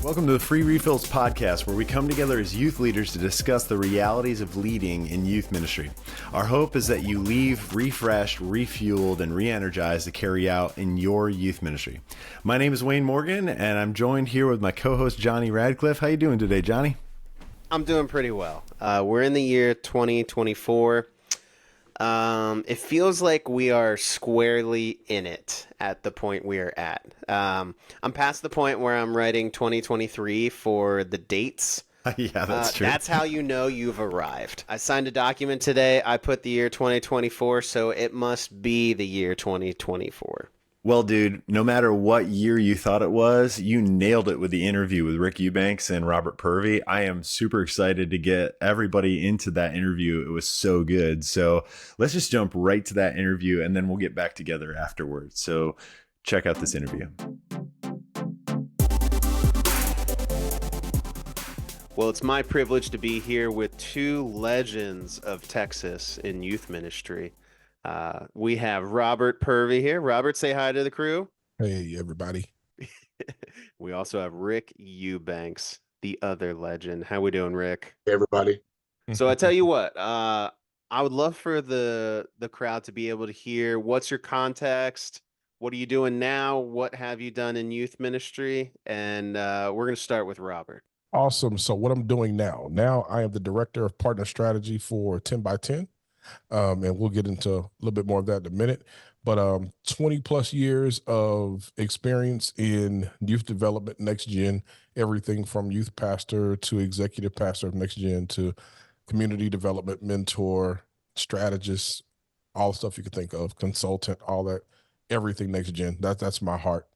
Welcome to the Free Refills podcast, where we come together as youth leaders to discuss the realities of leading in youth ministry. Our hope is that you leave refreshed, refueled, and re-energized to carry out in your youth ministry. My name is Wayne Morgan, and I'm joined here with my co-host, Johnny Radcliffe. How you doing today, Johnny? I'm doing pretty well. We're in the year 2024. It feels like we are squarely in it at the point we are at. I'm past the point where I'm writing 2023 for the dates. Yeah, that's true. That's how you know you've arrived. I signed a document today. I put the year 2024, so it must be the year 2024. Well, dude, no matter what year you thought it was, you nailed it with the interview with Rick Eubanks and Robert Purvey. I am super excited to get everybody into that interview. It was so good. So let's just jump right to that interview, and then we'll get back together afterwards. So check out this interview. Well, it's my privilege to be here with two legends of Texas in youth ministry. We have Robert Purvey here. Robert, say hi to the crew. Hey, everybody. We also have Rick Eubanks, the other legend. How we doing, Rick? Hey, everybody. So I tell you what, I would love for the crowd to be able to hear what's your context, what are you doing now, what have you done in youth ministry, and we're going to start with Robert. Awesome. So what I'm doing now I am the director of partner strategy for 10 by 10. And we'll get into a little bit more of that in a minute, but 20 plus years of experience in youth development, next gen, everything from youth pastor to executive pastor of next gen to community development mentor, strategist, all the stuff you could think of, consultant, all that, everything next gen. That's my heart.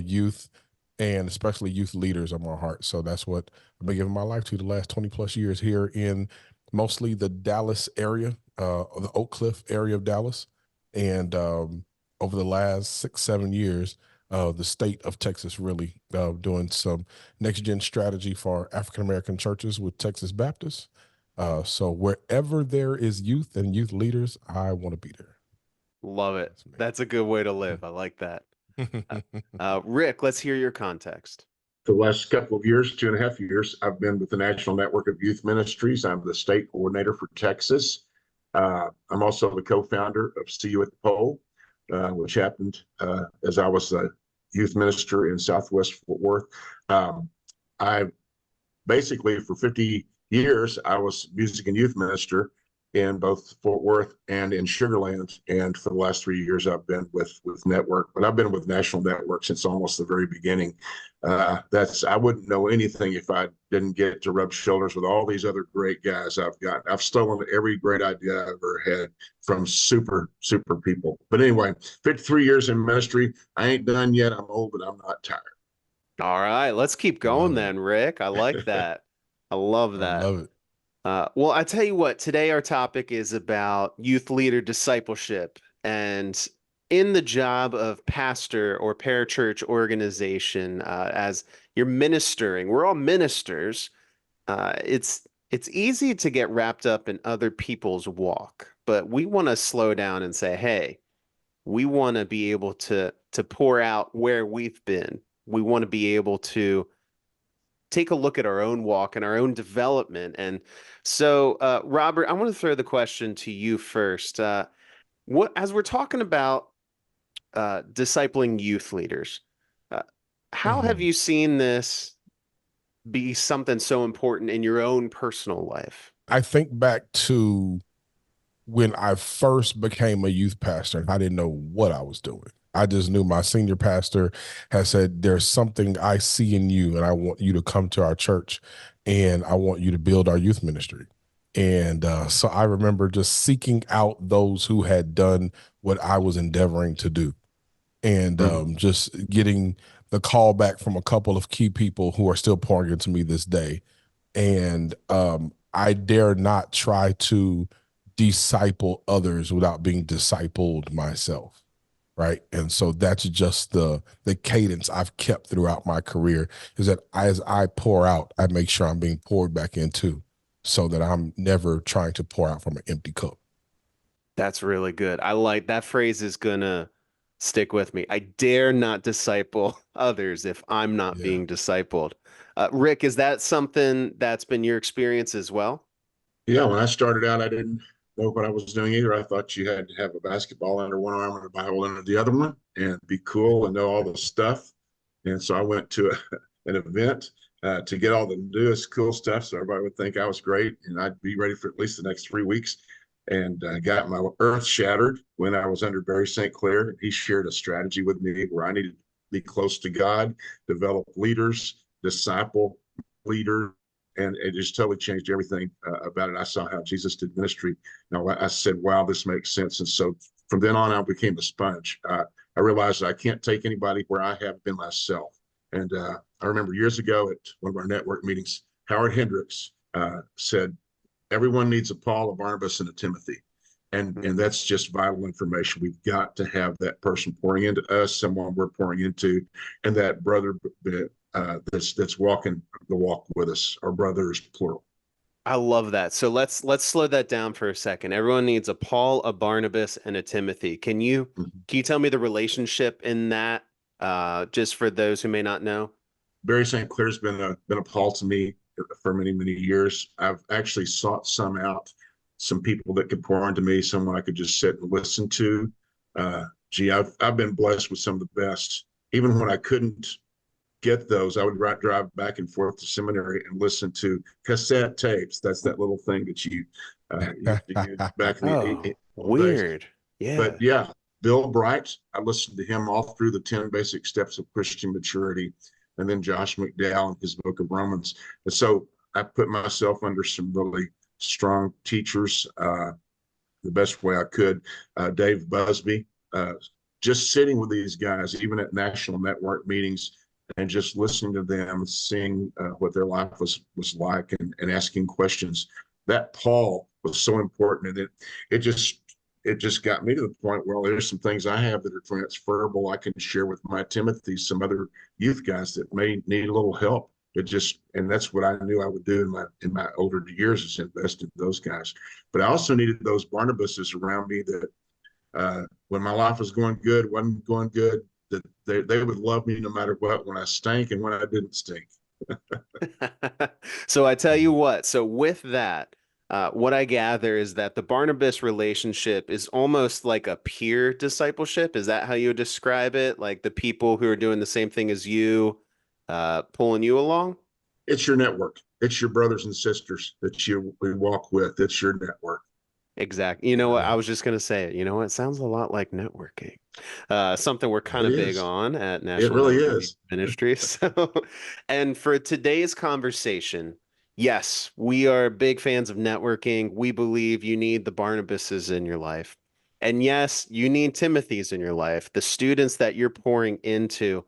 Youth and especially youth leaders are my heart. So that's what I've been giving my life to the last 20 plus years here in mostly the Dallas area, the Oak Cliff area of Dallas. And over the last 6-7 years, the state of Texas really doing some next-gen strategy for African-American churches with Texas Baptists. So wherever there is youth and youth leaders, I want to be there. Love it. That's a good way to live. I like that. Rick, let's hear your context. For the last couple of years, 2.5 years, I've been with the National Network of Youth Ministries. I'm the state coordinator for Texas. I'm also the co-founder of See You at the Pole, which happened as I was a youth minister in Southwest Fort Worth. I basically, for 50 years, I was music and youth minister in both Fort Worth and in Sugar Land. And for the last 3 years, I've been with Network, but I've been with National Network since almost the very beginning. I wouldn't know anything if I didn't get to rub shoulders with all these other great guys I've got. I've stolen every great idea I've ever had from super, super people. But anyway, 53 years in ministry. I ain't done yet. I'm old, but I'm not tired. All right, let's keep going then, Rick. I like that. I love that. I love it. Well, I tell you what, today our topic is about youth leader discipleship. And in the job of pastor or parachurch organization, as you're ministering, we're all ministers. It's easy to get wrapped up in other people's walk, but we want to slow down and say, hey, we want to be able to pour out where we've been. We want to be able to take a look at our own walk and our own development. And so, Robert, I want to throw the question to you first. As we're talking about discipling youth leaders, how have you seen this be something so important in your own personal life? I think back to when I first became a youth pastor, and I didn't know what I was doing. I just knew my senior pastor had said, there's something I see in you, and I want you to come to our church, and I want you to build our youth ministry. And so I remember just seeking out those who had done what I was endeavoring to do, and just getting the call back from a couple of key people who are still pouring into me this day. And I dare not try to disciple others without being discipled myself. Right. And so that's just the cadence I've kept throughout my career, is that as I pour out, I make sure I'm being poured back into, so that I'm never trying to pour out from an empty cup. That's really good. I like that phrase is gonna Stick with me. I dare not disciple others if I'm not Yeah. being discipled. Rick, is that something that's been your experience as well? Yeah, when I started out, I didn't know what I was doing either. I thought you had to have a basketball under one arm and a Bible under the other one and be cool and know all the stuff. And so I went to an event to get all the newest cool stuff so everybody would think I was great and I'd be ready for at least the next 3 weeks. And got my earth shattered when I was under Barry St. Clair. He shared a strategy with me where I needed to be close to God, develop leaders, disciple leaders, and it just totally changed everything about it. I saw how Jesus did ministry. Now I said, wow, this makes sense. And so from then on, I became a sponge. I realized that I can't take anybody where I have been myself. And I remember years ago at one of our network meetings, Howard Hendricks said, everyone needs a Paul, a Barnabas, and a Timothy. And that's just vital information. We've got to have that person pouring into us, someone we're pouring into, and that brother that's walking the walk with us. Our brothers, plural. I love that. So let's slow that down for a second. Everyone needs a Paul, a Barnabas, and a Timothy. Can you tell me the relationship in that, just for those who may not know? Barry St. Clair's been a Paul to me for many, many years. I've actually sought some people that could pour into me, someone I could just sit and listen to. I've been blessed with some of the best. Even when I couldn't get those, I would drive back and forth to seminary and listen to cassette tapes. That's that little thing that you used to use back in the weird. days. Yeah. But yeah, Bill Bright, I listened to him all through the 10 basic steps of Christian maturity. And then Josh McDowell in his book of Romans. And so I put myself under some really strong teachers the best way I could. Dave Busby, just sitting with these guys, even at national network meetings, and just listening to them, seeing what their life was like, and asking questions. That Paul was so important, and it just got me to the point where there's some things I have that are transferable. I can share with my Timothy, some other youth guys that may need a little help. And that's what I knew I would do in my older years, is invest in those guys. But I also needed those Barnabases around me that when my life was going good, wasn't going good, that they would love me no matter what, when I stank and when I didn't stink. So I tell you what, so with that, what I gather is that the Barnabas relationship is almost like a peer discipleship. Is that how you would describe it? Like the people who are doing the same thing as you, pulling you along? It's your network. It's your brothers and sisters that you walk with. It's your network. Exactly. You know what? I was just going to say it. You know what? It sounds a lot like networking. Something we're kind of big on at National really Network is. Ministry. So, and for today's conversation, yes, we are big fans of networking. We believe you need the Barnabases in your life. And yes, you need Timothys in your life, the students that you're pouring into.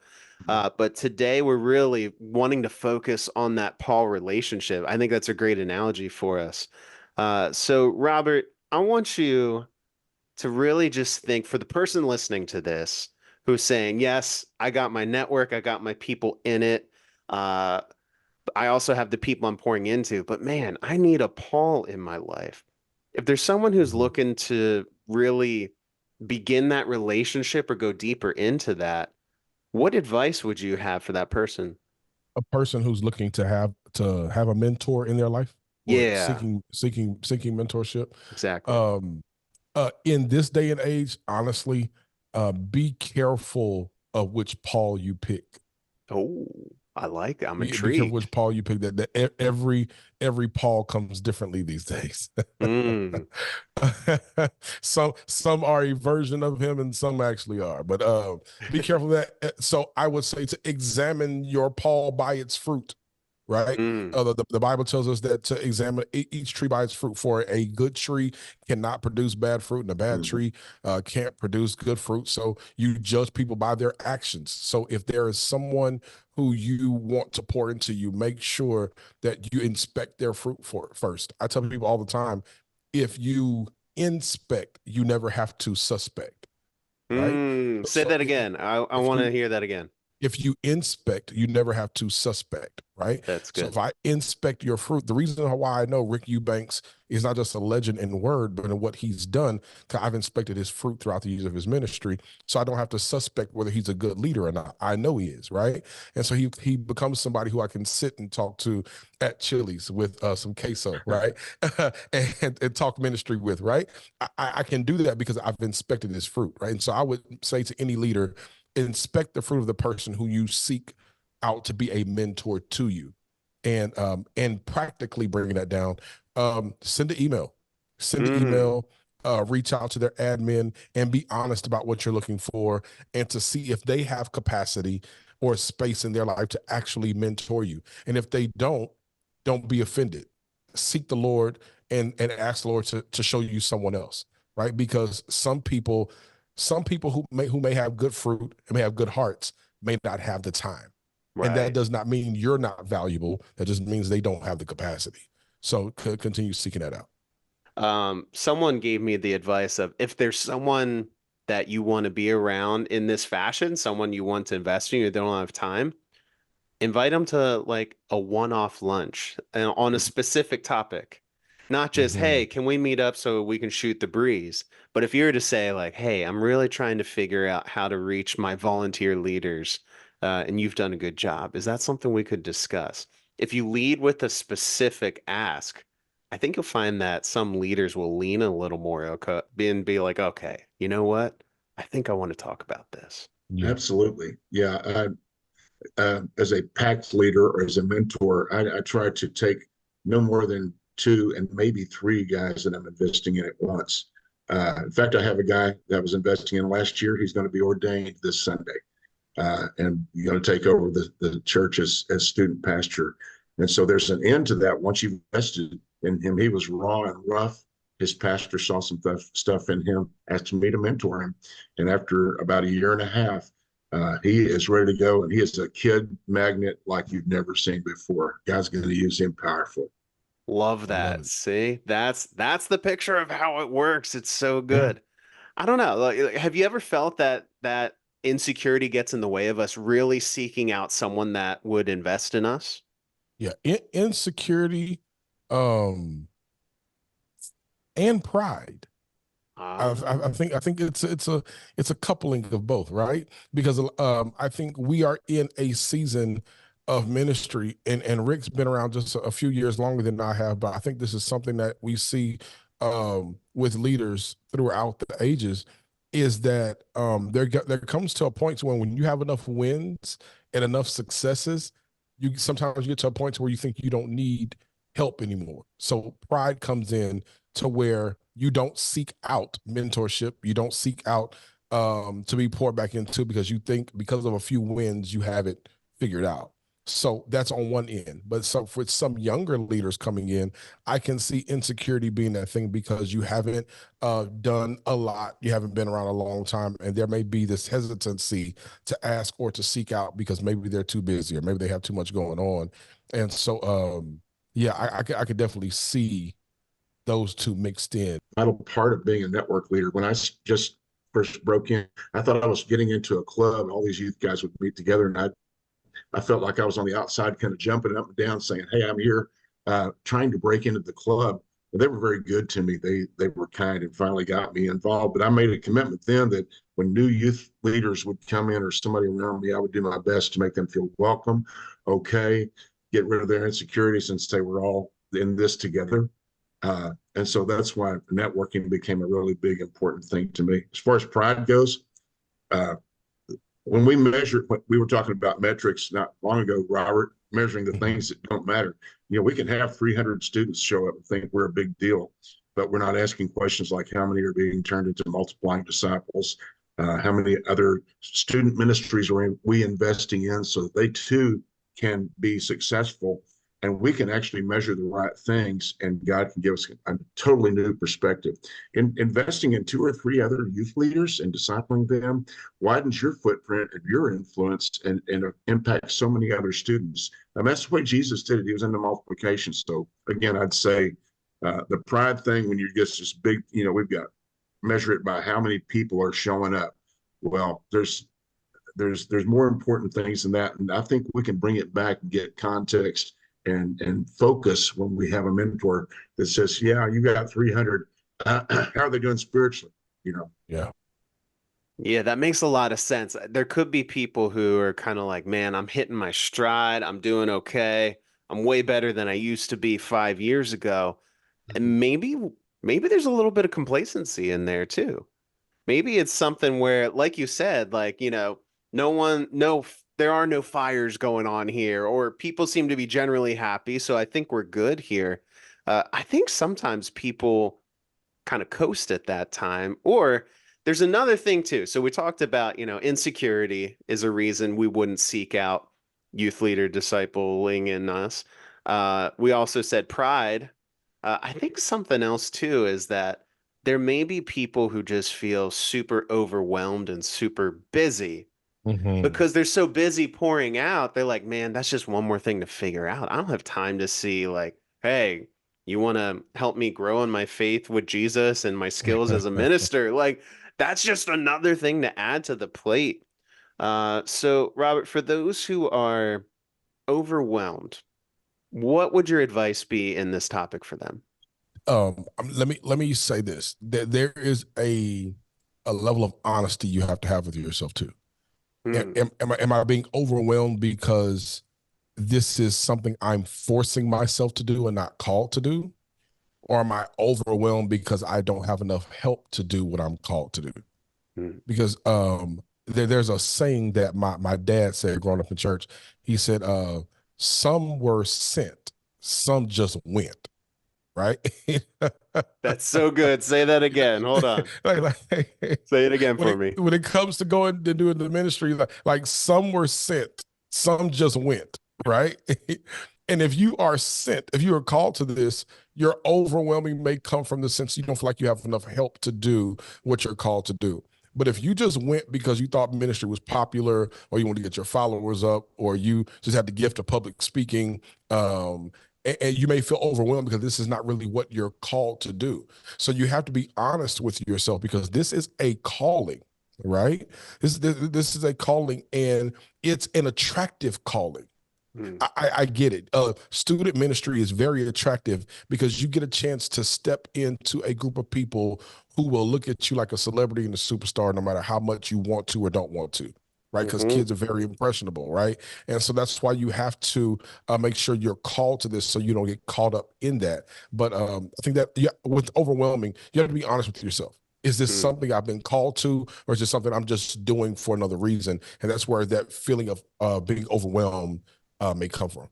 But today we're really wanting to focus on that Paul relationship. I think that's a great analogy for us. So Robert, I want you to really just think, for the person listening to this who's saying, yes, I got my network, I got my people in it. I also have the people I'm pouring into, but man, I need a Paul in my life. If there's someone who's looking to really begin that relationship or go deeper into that, what advice would you have for that person? A person who's looking to have a mentor in their life, or Yeah, seeking mentorship. exactly. In this day and age, honestly, be careful of which Paul you pick. Oh, I'm Be careful intrigued. which Paul you pick. That every Paul comes differently these days. Mm. Some are a version of him, and some actually are. But be careful of that. So I would say to examine your Paul by its fruit. Right. Mm. The Bible tells us that to examine each tree by its fruit, for a good tree cannot produce bad fruit, and a bad tree can't produce good fruit. So you judge people by their actions. So if there is someone who you want to pour into you, make sure that you inspect their fruit first. I tell people all the time, if you inspect, you never have to suspect. Right. Say that again. I want to hear that again. if you inspect, you never have to suspect, right? That's So good. if I inspect your fruit, the reason why I know Rick Eubanks is not just a legend in word, but in what he's done, because I've inspected his fruit throughout the years of his ministry. So I don't have to suspect whether he's a good leader or not. I know he is, right? And so he becomes somebody who I can sit and talk to at Chili's with some queso, right? and talk ministry with, right? I can do that because I've inspected his fruit, right? And so I would say to any leader, inspect the fruit of the person who you seek out to be a mentor to you, and practically bringing that down. Send an email, reach out to their admin and be honest about what you're looking for, and to see if they have capacity or space in their life to actually mentor you. And if they don't be offended. Seek the Lord and ask the Lord to show you someone else, right? Because some people who may have good fruit and may have good hearts may not have the time. Right. And that does not mean you're not valuable. That just means they don't have the capacity. So continue seeking that out. Someone gave me the advice of, if there's someone that you want to be around in this fashion, someone you want to invest in, you don't have time, invite them to like a one-off lunch on a specific topic. Not just, hey, can we meet up so we can shoot the breeze? But if you were to say like, hey, I'm really trying to figure out how to reach my volunteer leaders, and you've done a good job, is that something we could discuss? If you lead with a specific ask, I think you'll find that some leaders will lean a little more and be like, okay, you know what? I think I want to talk about this. Yeah. Absolutely. Yeah. As a PAX leader or as a mentor, I try to take no more than 2 and maybe 3 guys that I'm investing in at once. In fact, I have a guy that I was investing in last year. He's going to be ordained this Sunday, and you're going to take over the church as student pastor. And so there's an end to that. Once you've invested in him, he was raw and rough. His pastor saw some stuff in him, asked me to mentor him. And after about a year and a half, he is ready to go, and he is a kid magnet like you've never seen before. God's going to use him powerfully. Love that. See, that's the picture of how it works. It's so good. I don't know. Like, have you ever felt that insecurity gets in the way of us really seeking out someone that would invest in us? Yeah, insecurity, and pride. I think it's a coupling of both, right? Because I think we are in a season of ministry, and Rick's been around just a few years longer than I have, but I think this is something that we see with leaders throughout the ages, is that there comes to a point when you have enough wins and enough successes, you sometimes get to a point where you think you don't need help anymore. So pride comes in to where you don't seek out mentorship, you don't seek out to be poured back into, because you think because of a few wins you have it figured out. So that's on one end. But so for some younger leaders coming in, I can see insecurity being that thing, because you haven't done a lot, you haven't been around a long time, and there may be this hesitancy to ask or to seek out because maybe they're too busy or maybe they have too much going on. And so, yeah, I could definitely see those two mixed in. Vital part of being a network leader. When I just first broke in, I thought I was getting into a club. All these youth guys would meet together, and I felt like I was on the outside, kind of jumping up and down, saying, "Hey, I'm here, trying to break into the club." And they were very good to me. They were kind and finally got me involved. But I made a commitment then that when new youth leaders would come in or somebody around me, I would do my best to make them feel welcome, okay, get rid of their insecurities, and say we're all in this together. And so that's why networking became a really big, important thing to me. As far as pride goes, when we measure, we were talking about metrics not long ago, Robert, measuring the things that don't matter. You know, we can have 300 students show up and think we're a big deal, but we're not asking questions like how many are being turned into multiplying disciples, how many other student ministries are we investing in so that they too can be successful. And we can actually measure the right things, and God can give us a totally new perspective. Investing in 2 or 3 other youth leaders and discipling them widens your footprint and your influence, and impacts so many other students. And that's the way Jesus did it. He was into multiplication. So again, I'd say the pride thing, when you're just this big, we've got measure it by how many people are showing up. Well, there's there's more important things than that. And I think we can bring it back and get context and focus when we have a mentor that says, yeah, you got 300. How are they doing spiritually? You know? Yeah. Yeah, that makes a lot of sense. There could be people who are kind of like, man, I'm hitting my stride. I'm doing okay. I'm way better than I used to be 5 years ago. And maybe there's a little bit of complacency in there too. Maybe it's something where, like you said, like, there are no fires going on here, or people seem to be generally happy. So I think we're good here. I think sometimes people kind of coast at that time. Or there's another thing too. So we talked about, insecurity is a reason we wouldn't seek out youth leader discipling in us. We also said pride. I think something else too is that there may be people who just feel super overwhelmed and super busy Hmm. because they're so busy pouring out. They're like, man, that's just one more thing to figure out. I don't have time to see, like, hey, you want to help me grow in my faith with Jesus and my skills as a minister? Like, that's just another thing to add to the plate. So, Robert, for those who are overwhelmed, what would your advice be in this topic for them? Let me say this. There is a level of honesty you have to have with yourself too. Hmm. Am I being overwhelmed because this is something I'm forcing myself to do and not called to do? Or am I overwhelmed because I don't have enough help to do what I'm called to do? Hmm. Because there's a saying that my dad said growing up in church. He said, some were sent, some just went, right? That's so good. Say that again. Hold on. Say it again when for it me. when it comes to going to doing the ministry, like some were sent, some just went, right? And if you are sent, if you are called to this, your overwhelming may come from the sense you don't feel like you have enough help to do what you're called to do. But if you just went because you thought ministry was popular, or you wanted to get your followers up, or you just had the gift of public speaking, and you may feel overwhelmed because this is not really what you're called to do. So you have to be honest with yourself, because this is a calling, right? This is a calling, and it's an attractive calling. Hmm. I get it. Student ministry is very attractive because you get a chance to step into a group of people who will look at you like a celebrity and a superstar, no matter how much you want to or don't want to, right? Because Hmm. kids are very impressionable, right? And so that's why you have to make sure you're called to this so you don't get caught up in that. But I think that, yeah, with overwhelming, you have to be honest with yourself. Is this Hmm. something I've been called to, or is this something I'm just doing for another reason? And that's where that feeling of being overwhelmed may come from.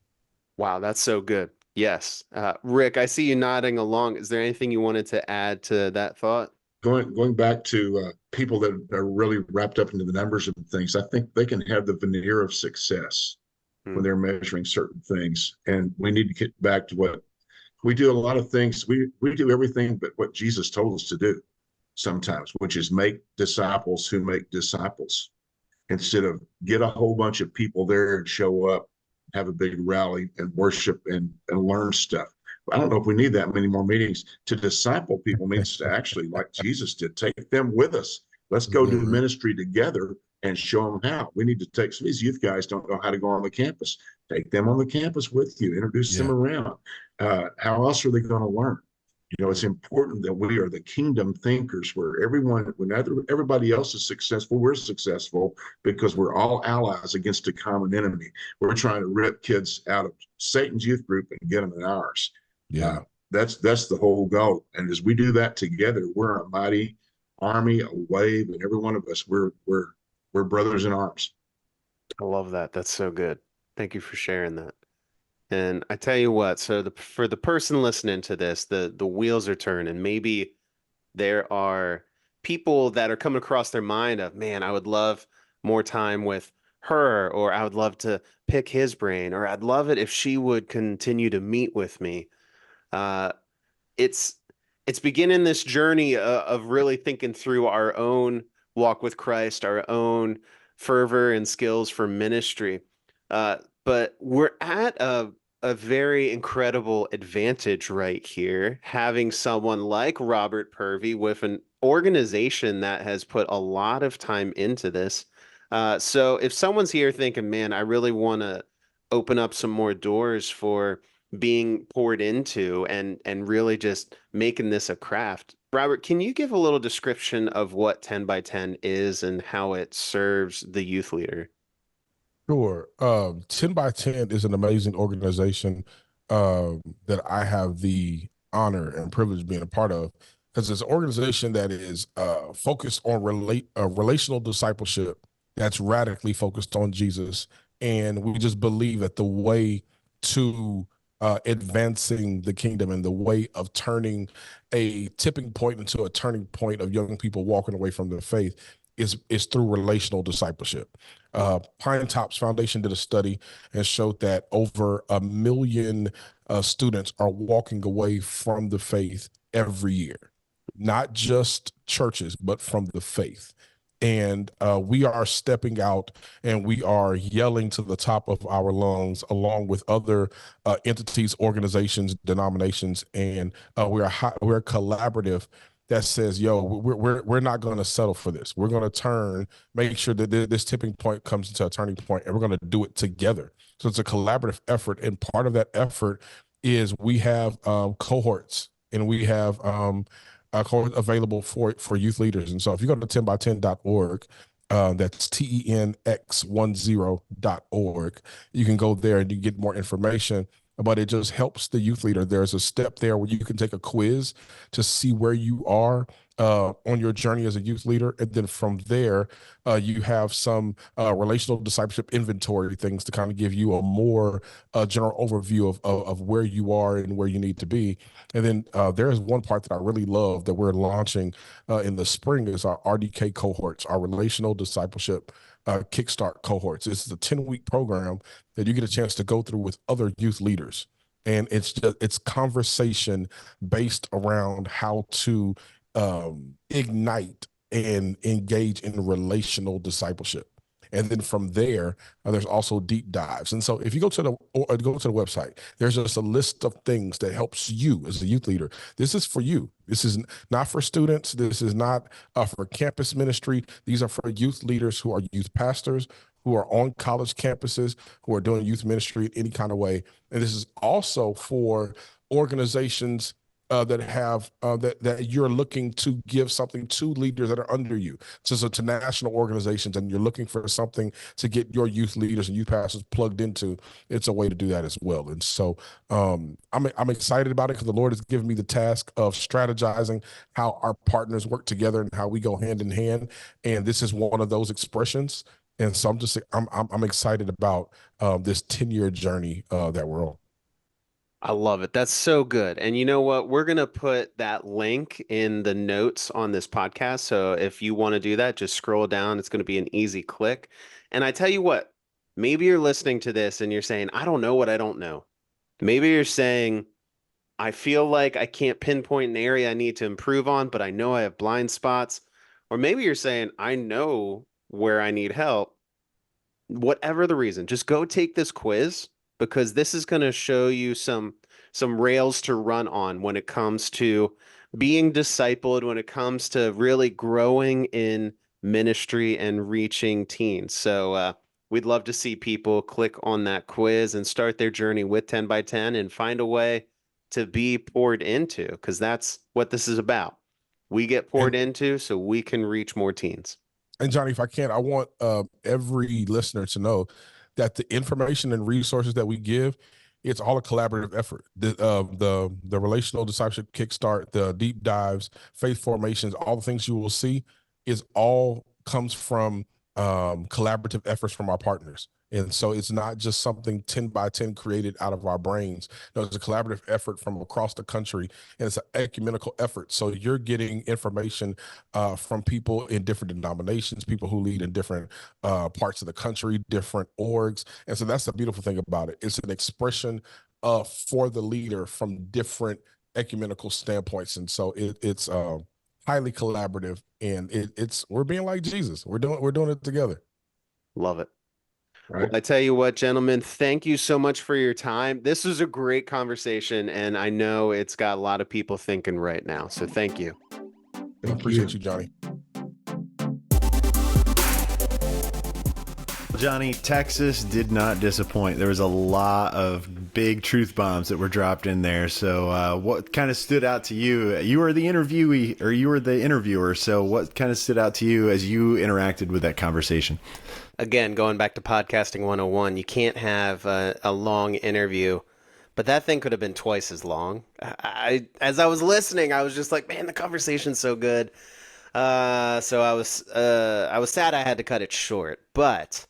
Wow, that's so good. Yes. Rick, I see you nodding along. Is there anything you wanted to add to that thought? Going back to people that are really wrapped up into the numbers of things, I think they can have the veneer of success when Hmm. they're measuring certain things. And we need to get back to what we do. A lot of things, we do everything but what Jesus told us to do sometimes, which is make disciples who make disciples, instead of get a whole bunch of people there and show up, have a big rally and worship and learn stuff. I don't know if we need that many more meetings. To disciple people means to actually, like Jesus did, take them with us. Let's go do Mhm. ministry together and show them how. We need to take some of these youth guys don't know how to go on the campus. Take them on the campus with you, introduce them Yeah. around. How else are they going to learn? It's Hmm. important that we are the kingdom thinkers, where when everybody else is successful, we're successful, because we're all allies against a common enemy. We're trying to rip kids out of Satan's youth group and get them in ours. Uh, Yeah. that's the whole goal. And as we do that together, we're a mighty army, a wave, and every one of us, we're brothers in arms. I love that. That's so good. Thank you for sharing that. And I tell you what, so for the person listening to this, the wheels are turning. Maybe there are people that are coming across their mind of, man, I would love more time with her, or I would love to pick his brain, or I'd love it if she would continue to meet with me. Uh, it's it's beginning this journey of really thinking through our own walk with Christ, our own fervor and skills for ministry. But we're at a very incredible advantage right here, having someone like Robert Purvey with an organization that has put a lot of time into this. So if someone's here thinking, man, I really want to open up some more doors for being poured into and really just making this a craft. Robert, can you give a little description of what 10 by 10 is and how it serves the youth leader? Sure. 10 by 10 is an amazing organization that I have the honor and privilege of being a part of, because it's an organization that is focused on relational discipleship that's radically focused on Jesus. And we just believe that the way to advancing the kingdom and the way of turning a tipping point into a turning point of young people walking away from the faith is through relational discipleship. Pine Tops Foundation did a study and showed that over 1 million students are walking away from the faith every year, not just churches, but from the faith. And we are stepping out and we are yelling to the top of our lungs, along with other entities, organizations, denominations, and we're collaborative that says, "Yo, we're not going to settle for this. We're going to make sure that this tipping point comes into a turning point, and we're going to do it together." So it's a collaborative effort, and part of that effort is we have cohorts, and we have cohort available for youth leaders. And so if you go to 10by10.org, that's TENX10.org, you can go there and you get more information. But it just helps the youth leader. There's a step there where you can take a quiz to see where you are on your journey as a youth leader. And then from there, you have some relational discipleship inventory things to kind of give you a more general overview of where you are and where you need to be. And then there is one part that I really love that we're launching in the spring is our RDK cohorts, our relational discipleship kickstart cohorts. This is a 10-week program that you get a chance to go through with other youth leaders. And it's conversation based around how to ignite and engage in relational discipleship. And then from there, there's also deep dives. And so if you go to the website, there's just a list of things that helps you as a youth leader. This is for you. This is not for students. This is not for campus ministry. These are for youth leaders who are youth pastors, who are on college campuses, who are doing youth ministry in any kind of way. And this is also for organizations that have that you're looking to give something to leaders that are under you. So to national organizations, and you're looking for something to get your youth leaders and youth pastors plugged into. It's a way to do that as well. And so I'm excited about it because the Lord has given me the task of strategizing how our partners work together and how we go hand in hand. And this is one of those expressions. And so I'm excited about this 10-year journey that we're on. I love it. That's so good. And you know what? We're going to put that link in the notes on this podcast. So if you want to do that, just scroll down. It's going to be an easy click. And I tell you what, maybe you're listening to this and you're saying, I don't know what I don't know. Maybe you're saying, I feel like I can't pinpoint an area I need to improve on, but I know I have blind spots. Or maybe you're saying, I know where I need help. Whatever the reason, just go take this quiz, because this is going to show you some rails to run on when it comes to being discipled, when it comes to really growing in ministry and reaching teens. So we'd love to see people click on that quiz and start their journey with 10 by 10 and find a way to be poured into, because that's what this is about. We get poured into so we can reach more teens. And Johnny, if I can, I want every listener to know that the information and resources that we give, it's all a collaborative effort. The relational discipleship kickstart, the deep dives, faith formations, all the things you will see comes from collaborative efforts from our partners. And so it's not just something 10 by 10 created out of our brains. No, it's a collaborative effort from across the country, and it's an ecumenical effort. So you're getting information from people in different denominations, people who lead in different parts of the country, different orgs. And so that's the beautiful thing about it. It's an expression for the leader from different ecumenical standpoints. And so it's highly collaborative, and we're being like Jesus. We're doing it together. Love it. Right. Well, I tell you what, gentlemen, thank you so much for your time. This was a great conversation, and I know it's got a lot of people thinking right now. So thank you. I appreciate you, Johnny. Johnny, Texas did not disappoint. There was a lot of big truth bombs that were dropped in there. So what kind of stood out to you? You were the interviewee, or you were the interviewer. So what kind of stood out to you as you interacted with that conversation? Again, going back to podcasting 101, you can't have a long interview, but that thing could have been twice as long. As I was listening, I was just like, man, the conversation's so good. So I was sad I had to cut it short. But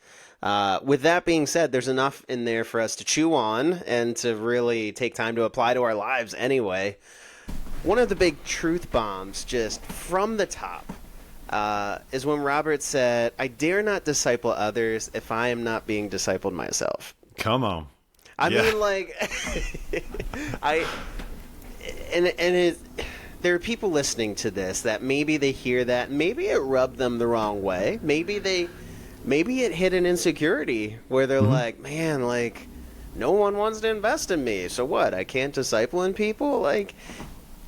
with that being said, there's enough in there for us to chew on and to really take time to apply to our lives anyway. One of the big truth bombs just from the top is when Robert said, I dare not disciple others if I am not being discipled myself. Come on. I mean, like, there are people listening to this that maybe they hear that, maybe it rubbed them the wrong way. Maybe it hit an insecurity where they're like, man, like, no one wants to invest in me. So what? I can't disciple in people? Like,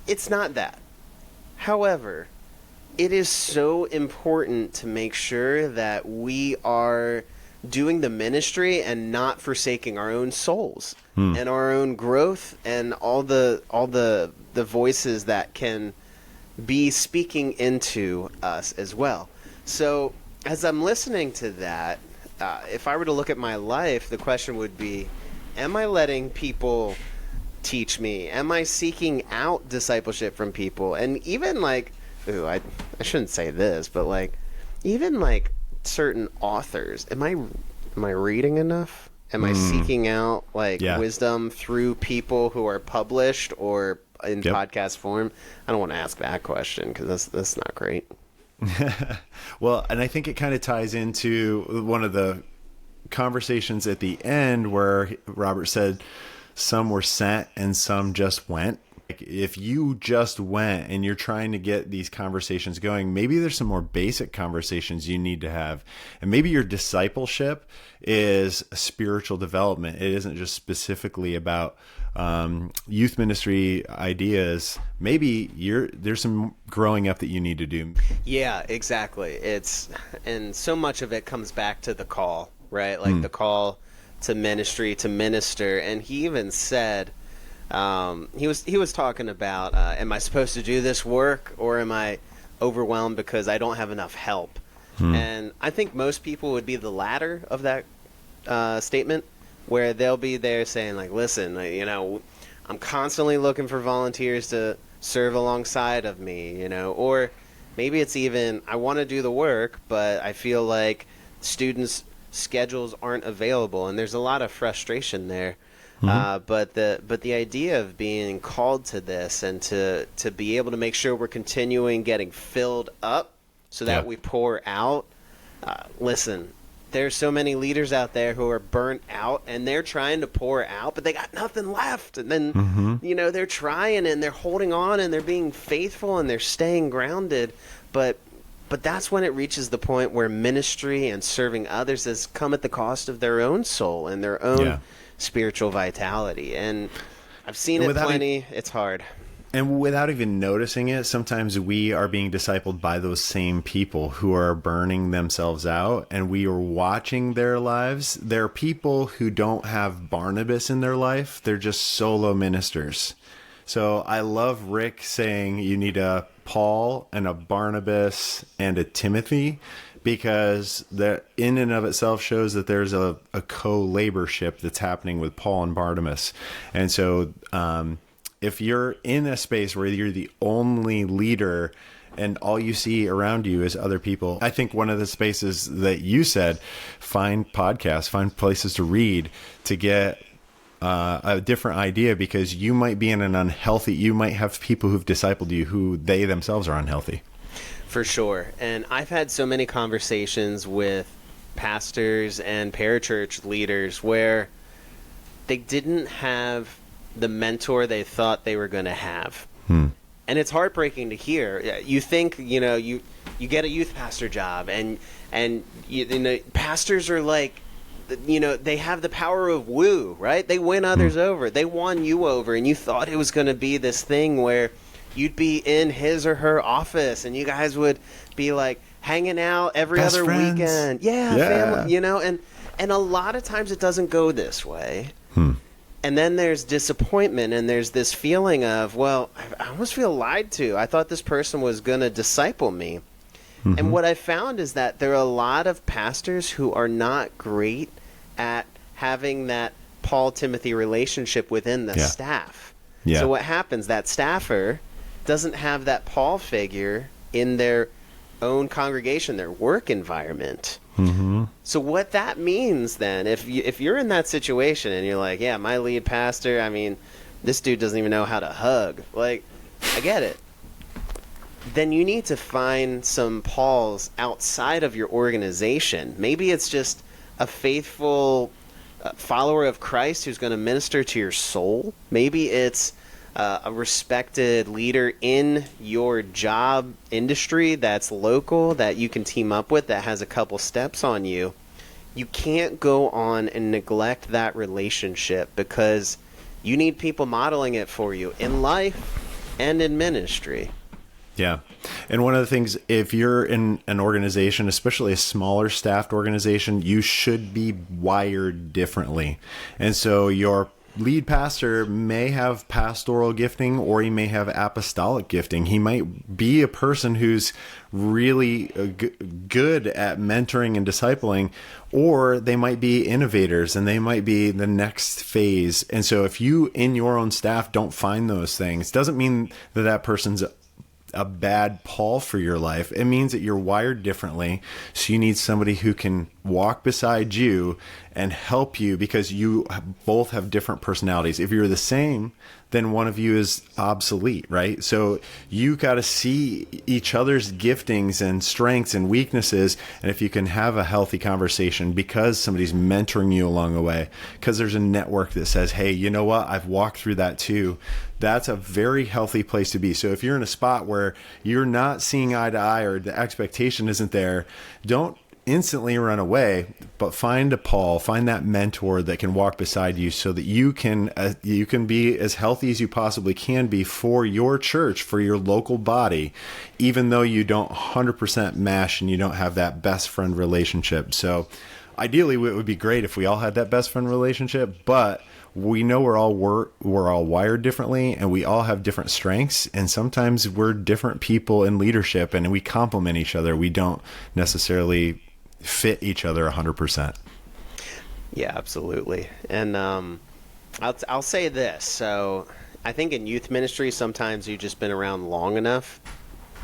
it's not that. However, it is so important to make sure that we are doing the ministry and not forsaking our own souls and our own growth and all the voices that can be speaking into us as well. So as I'm listening to that, if I were to look at my life, the question would be, am I letting people teach me? Am I seeking out discipleship from people? And even like, I shouldn't say this, but like, even like certain authors, am I reading enough? Am I seeking out like wisdom through people who are published or in podcast form? I don't want to ask that question because that's not great. Well, and I think it kind of ties into one of the conversations at the end where Robert said some were sent and some just went. If you just went and you're trying to get these conversations going, maybe there's some more basic conversations you need to have. And maybe your discipleship is spiritual development. It isn't just specifically about youth ministry ideas. Maybe there's some growing up that you need to do. Yeah, exactly. And so much of it comes back to the call, right? Like the call to ministry, to minister. And he even said, he was talking about, am I supposed to do this work or am I overwhelmed because I don't have enough help? And I think most people would be the latter of that statement, where they'll be there saying like, listen, I'm constantly looking for volunteers to serve alongside of me, or maybe it's even, I want to do the work, but I feel like students' schedules aren't available. And there's a lot of frustration there. But the idea of being called to this and to be able to make sure we're continuing getting filled up so that we pour out. Listen, there's so many leaders out there who are burnt out and they're trying to pour out, but they got nothing left. And then, they're trying and they're holding on and they're being faithful and they're staying grounded. But that's when it reaches the point where ministry and serving others has come at the cost of their own soul and their own spiritual vitality. And I've seen it plenty. It's hard. And without even noticing it, sometimes we are being discipled by those same people who are burning themselves out, and we are watching their lives. There are people who don't have Barnabas in their life. They're just solo ministers. So I love Rick saying you need a Paul and a Barnabas and a Timothy, because that in and of itself shows that there's a co-laborship that's happening with Paul and Barnabas. And so if you're in a space where you're the only leader and all you see around you is other people, I think one of the spaces that you said, find podcasts, find places to read, to get a different idea, because you might be in an unhealthy, you might have people who've discipled you who they themselves are unhealthy. For sure. And I've had so many conversations with pastors and parachurch leaders where they didn't have the mentor they thought they were going to have. And it's heartbreaking to hear. You think, you get a youth pastor job and pastors are like, they have the power of woo, right? They win others over. They won you over, and you thought it was going to be this thing where you'd be in his or her office and you guys would be like hanging out every Best other friends. weekend. Yeah, family, and a lot of times it doesn't go this way. And then there's disappointment and there's this feeling of, well, I almost feel lied to. I thought this person was going to disciple me. And what I found is that there are a lot of pastors who are not great at having that Paul-Timothy relationship within the staff. Yeah. So what happens, that staffer doesn't have that Paul figure in their own congregation, their work environment. So what that means then, if you're in that situation and you're like, yeah, my lead pastor, I mean, this dude doesn't even know how to hug. Like, I get it. Then you need to find some Pauls outside of your organization. Maybe it's just a faithful follower of Christ who's going to minister to your soul. Maybe it's a respected leader in your job industry that's local, that you can team up with, that has a couple steps on you. You can't go on and neglect that relationship because you need people modeling it for you in life and in ministry. Yeah. And one of the things, if you're in an organization, especially a smaller staffed organization, you should be wired differently. And so your lead pastor may have pastoral gifting or he may have apostolic gifting. He might be a person who's really good at mentoring and discipling, or they might be innovators and they might be the next phase. And so if you in your own staff don't find those things, doesn't mean that that person's a bad Paul for your life. It means that you're wired differently. So you need somebody who can walk beside you and help you because you both have different personalities. If you're the same, then one of you is obsolete, right? So you got to see each other's giftings and strengths and weaknesses. And if you can have a healthy conversation because somebody's mentoring you along the way, because there's a network that says, hey, you know what? I've walked through that too. That's a very healthy place to be. So if you're in a spot where you're not seeing eye to eye or the expectation isn't there, don't instantly run away, but find a Paul, find that mentor that can walk beside you so that you can be as healthy as you possibly can be for your church, for your local body, even though you don't 100% mesh and you don't have that best friend relationship. So ideally, it would be great if we all had that best friend relationship, but we know we're all wired differently and we all have different strengths. And sometimes we're different people in leadership and we complement each other. We don't necessarily fit each other 100%. Yeah, absolutely. And I'll say this. So I think in youth ministry, sometimes you've just been around long enough,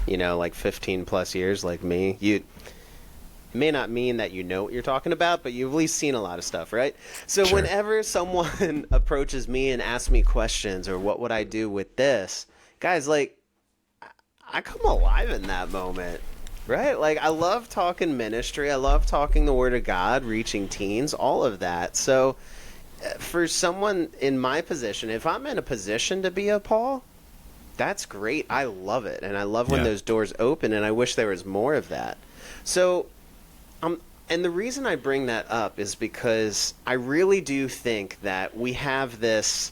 like 15 plus years like me. You may not mean that you know what you're talking about, but you've at least seen a lot of stuff, right? So Sure. Whenever someone approaches me and asks me questions or what would I do with this, guys, like, I come alive in that moment, right? Like, I love talking ministry. I love talking the Word of God, reaching teens, all of that. So for someone in my position, if I'm in a position to be a Paul, that's great. I love it. And I love when those doors open, and I wish there was more of that. So and the reason I bring that up is because I really do think that we have this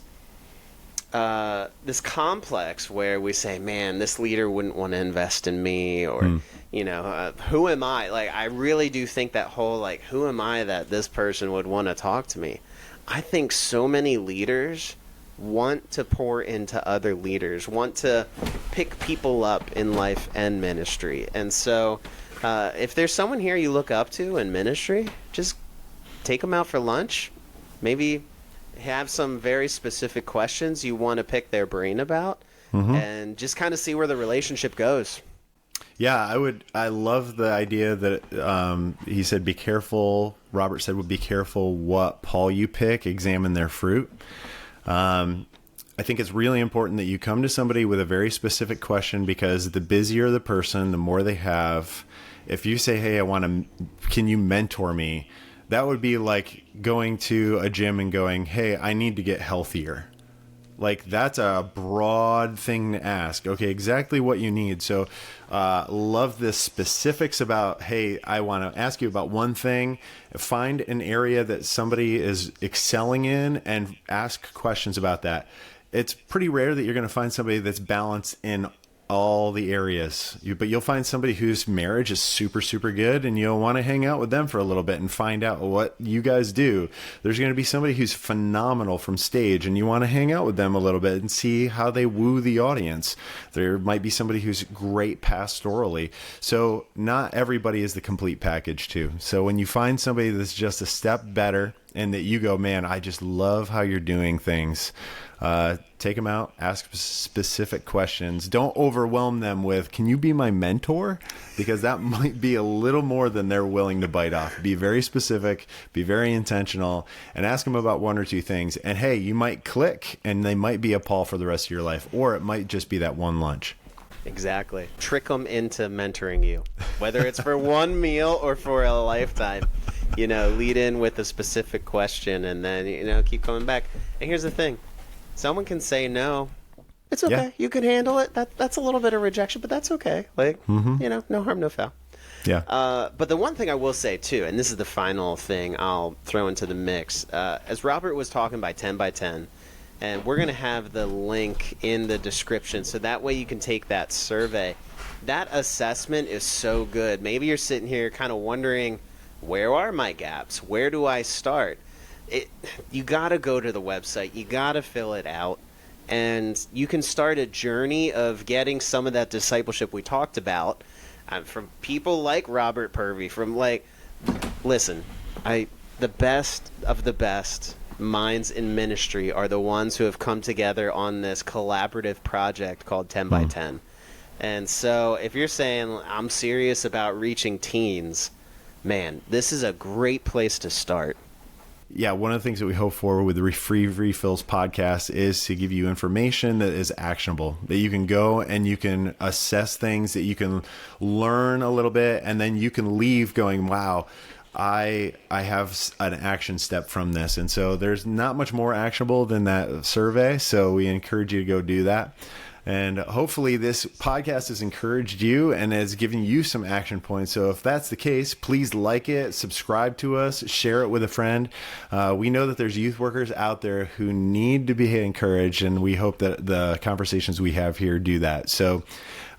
complex where we say, man, this leader wouldn't want to invest in me, or who am I? Like, I really do think that whole, like, who am I that this person would want to talk to me? I think so many leaders want to pour into other leaders, want to pick people up in life and ministry. And so if there's someone here you look up to in ministry, just take them out for lunch. Maybe have some very specific questions you want to pick their brain about, and just kind of see where the relationship goes. Yeah, I love the idea that he said, be careful. Robert said, be careful what Paul you pick, examine their fruit. I think it's really important that you come to somebody with a very specific question, because the busier the person, the more they have. If you say, hey, can you mentor me? That would be like going to a gym and going, hey, I need to get healthier. Like, that's a broad thing to ask. Okay, exactly what you need. So love the specifics about, hey, I want to ask you about one thing. Find an area that somebody is excelling in and ask questions about that. it's pretty rare that you're going to find somebody that's balanced in all the areas. But you'll find somebody whose marriage is super, super good, and you'll want to hang out with them for a little bit and find out what you guys do. There's going to be somebody who's phenomenal from stage, and you want to hang out with them a little bit and see how they woo the audience. There might be somebody who's great pastorally. So not everybody is the complete package too. So when you find somebody that's just a step better and that you go, man, I just love how you're doing things, take them out, ask specific questions. Don't overwhelm them with, can you be my mentor? Because that might be a little more than they're willing to bite off. Be very specific, be very intentional, and ask them about one or two things. And hey, you might click and they might be a Paul for the rest of your life, or it might just be that one lunch. Exactly. Trick them into mentoring you, whether it's for one meal or for a lifetime. Lead in with a specific question and then, keep coming back. And here's the thing. Someone can say no. It's okay. Yeah. You can handle it. That's a little bit of rejection, but that's okay. No harm, no foul. Yeah. But the one thing I will say too, and this is the final thing I'll throw into the mix, as Robert was talking by 10 by 10, and we're going to have the link in the description, so that way you can take that survey. That assessment is so good. Maybe you're sitting here kind of wondering, where are my gaps? Where do I start? You got to go to the website. You got to fill it out. And you can start a journey of getting some of that discipleship we talked about from people like Robert Purvey, listen, the best of the best minds in ministry are the ones who have come together on this collaborative project called 10 by 10. And so if you're saying, I'm serious about reaching teens, man, this is a great place to start. Yeah, one of the things that we hope for with the Free Refills podcast is to give you information that is actionable, that you can go and you can assess things, that you can learn a little bit, and then you can leave going, wow, I have an action step from this. And so there's not much more actionable than that survey. So we encourage you to go do that. And hopefully this podcast has encouraged you and has given you some action points. So if that's the case, please like it, subscribe to us, share it with a friend. We know that there's youth workers out there who need to be encouraged, and we hope that the conversations we have here do that. So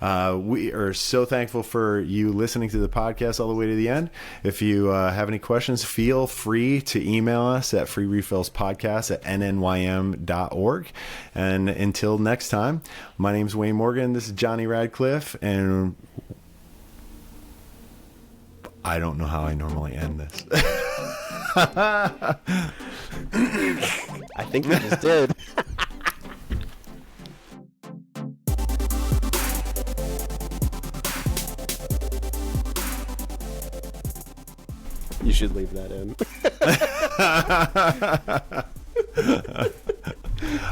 we are so thankful for you listening to the podcast all the way to the end. If you have any questions, feel free to email us at freerefillspodcast@nnym.org. And until next time, my name's Wayne Morgan. This is Johnny Radcliffe, and I don't know how I normally end this. I think we just did. You should leave that in.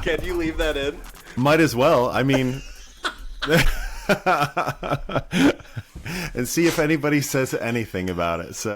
Can you leave that in? Might as well. I mean, and see if anybody says anything about it. So.